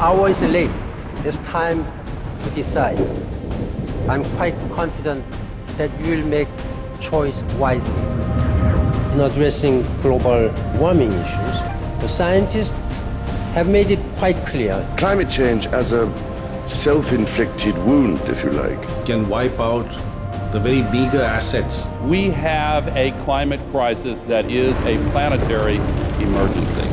hour is late. It's time to decide. I'm quite confident that you will make choice wisely. In addressing global warming issues, the scientists have made it quite clear. Climate change as a self-inflicted wound, if you like, can wipe out the very meager assets. We have a climate crisis that is a planetary emergency.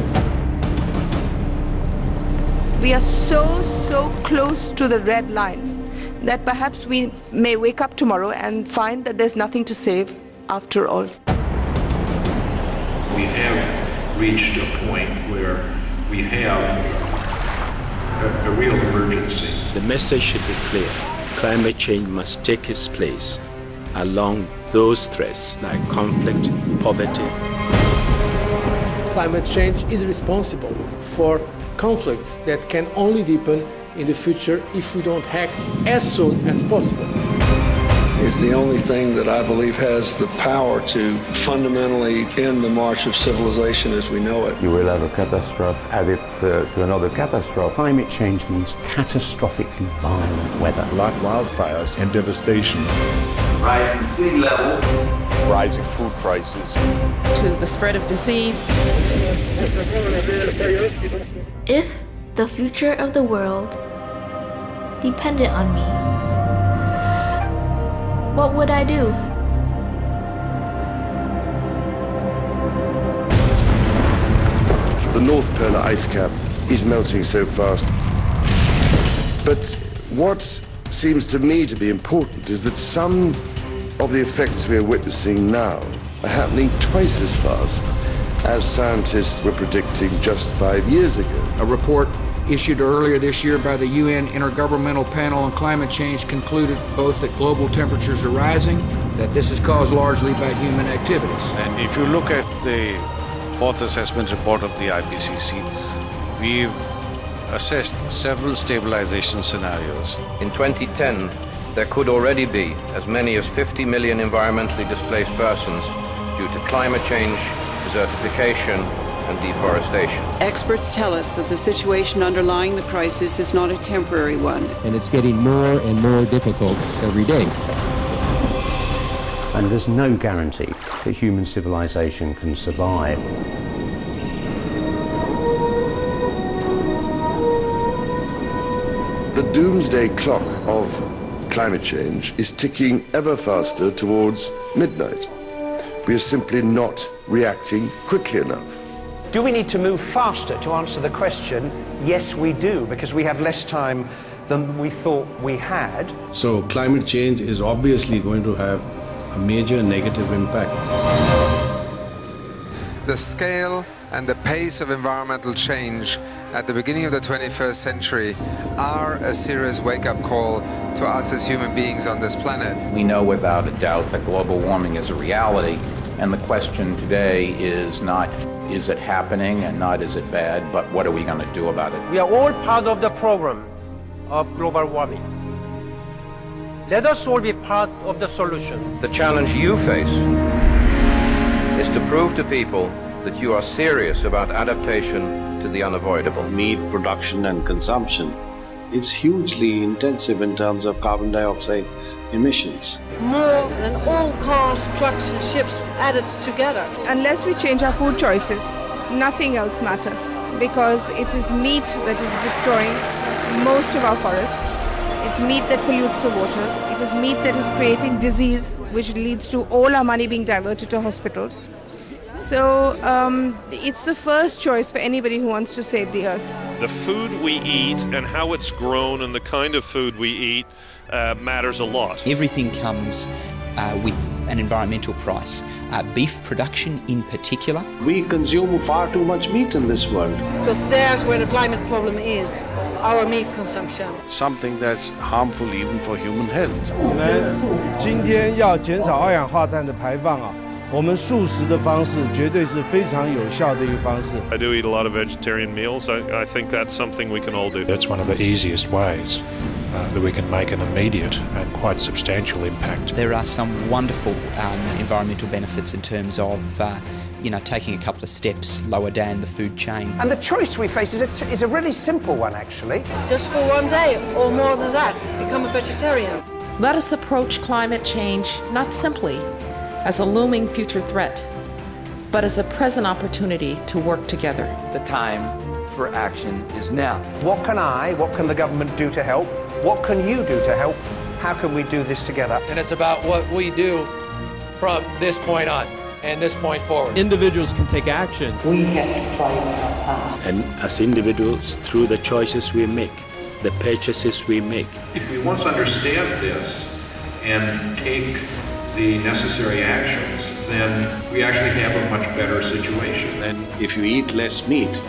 We are so close to the red line that perhaps we may wake up tomorrow and find that there's nothing to save after all. We have reached a point where we have a real emergency. The message should be clear. Climate change must take its place along those threats like conflict, poverty. Climate change is responsible for conflicts that can only deepen in the future if we don't act as soon as possible. It's the only thing that I believe has the power to fundamentally end the march of civilization as we know it. You will have a catastrophe added to another catastrophe. Climate change means catastrophically violent weather. Like wildfires and devastation. Rising sea levels. Rising food prices. To the spread of disease. If the future of the world depended on me, what would I do? The North Polar ice cap is melting so fast. But what seems to me to be important is that some of the effects we are witnessing now are happening twice as fast as scientists were predicting just 5 years ago. A report issued earlier this year by the UN Intergovernmental Panel on Climate Change concluded both that global temperatures are rising, that this is caused largely by human activities. And if you look at the fourth assessment report of the IPCC, we've assessed several stabilization scenarios. In 2010, there could already be as many as 50 million environmentally displaced persons due to climate change, desertification, and deforestation. Experts tell us that the situation underlying the crisis is not a temporary one. And it's getting more and more difficult every day. And there's no guarantee that human civilization can survive. The doomsday clock of climate change is ticking ever faster towards midnight. We are simply not reacting quickly enough. Do we need to move faster to answer the question? Yes, we do, because we have less time than we thought we had. So climate change is obviously going to have a major negative impact. The scale and the pace of environmental change at the beginning of the 21st century are a serious wake-up call to us as human beings on this planet. We know without a doubt that global warming is a reality, and the question today is not is it happening and not is it bad, but what are we going to do about it? We are all part of the problem of global warming. Let us all be part of the solution. The challenge you face is to prove to people that you are serious about adaptation to the unavoidable. Meat production and consumption is hugely intensive in terms of carbon dioxide emissions. More than all cars, trucks and ships added together. Unless we change our food choices, nothing else matters, because it is meat that is destroying most of our forests. It's meat that pollutes the waters. It is meat that is creating disease, which leads to all our money being diverted to hospitals. So it's the first choice for anybody who wants to save the earth. The food we eat and how it's grown and the kind of food we eat matters a lot. Everything comes with an environmental price. Beef production in particular. We consume far too much meat in this world. Because there's where the climate problem is, our meat consumption. Something that's harmful even for human health. 我们今天要减少二氧化碳的排放啊。我们素食的方式绝对是非常有效的一个方式。I do eat a lot of vegetarian meals. I think that's something we can all do. That's one of the easiest ways that we can make an immediate and quite substantial impact. There are some wonderful environmental benefits in terms of taking a couple of steps lower down the food chain. And the choice we face is a really simple one, actually. Just for one day, or more than that, become a vegetarian. Let us approach climate change not simply as a looming future threat, but as a present opportunity to work together. The time for action is now. What can the government do to help? What can you do to help? How can we do this together? And it's about what we do from this point on and this point forward. Individuals can take action. We have to try our path. And as individuals, through the choices we make, the purchases we make. If we once understand this and take the necessary actions, then we actually have a much better situation. And if you eat less meat,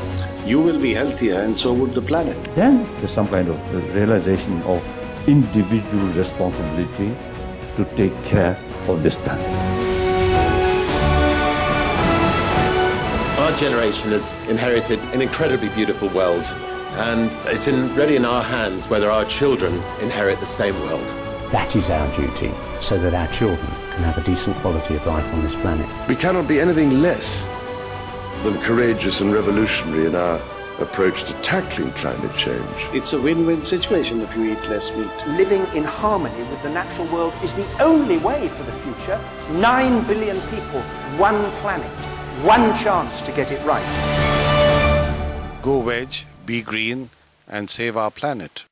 you will be healthier and so would the planet. Then there's some kind of realization of individual responsibility to take care of this planet. Our generation has inherited an incredibly beautiful world, and it's really in our hands whether our children inherit the same world. That is our duty, so that our children can have a decent quality of life on this planet. We cannot be anything less than courageous and revolutionary in our approach to tackling climate change. It's a win-win situation if you eat less meat. Living in harmony with the natural world is the only way for the future. 9 billion people, one planet, one chance to get it right. Go veg, be green, and save our planet.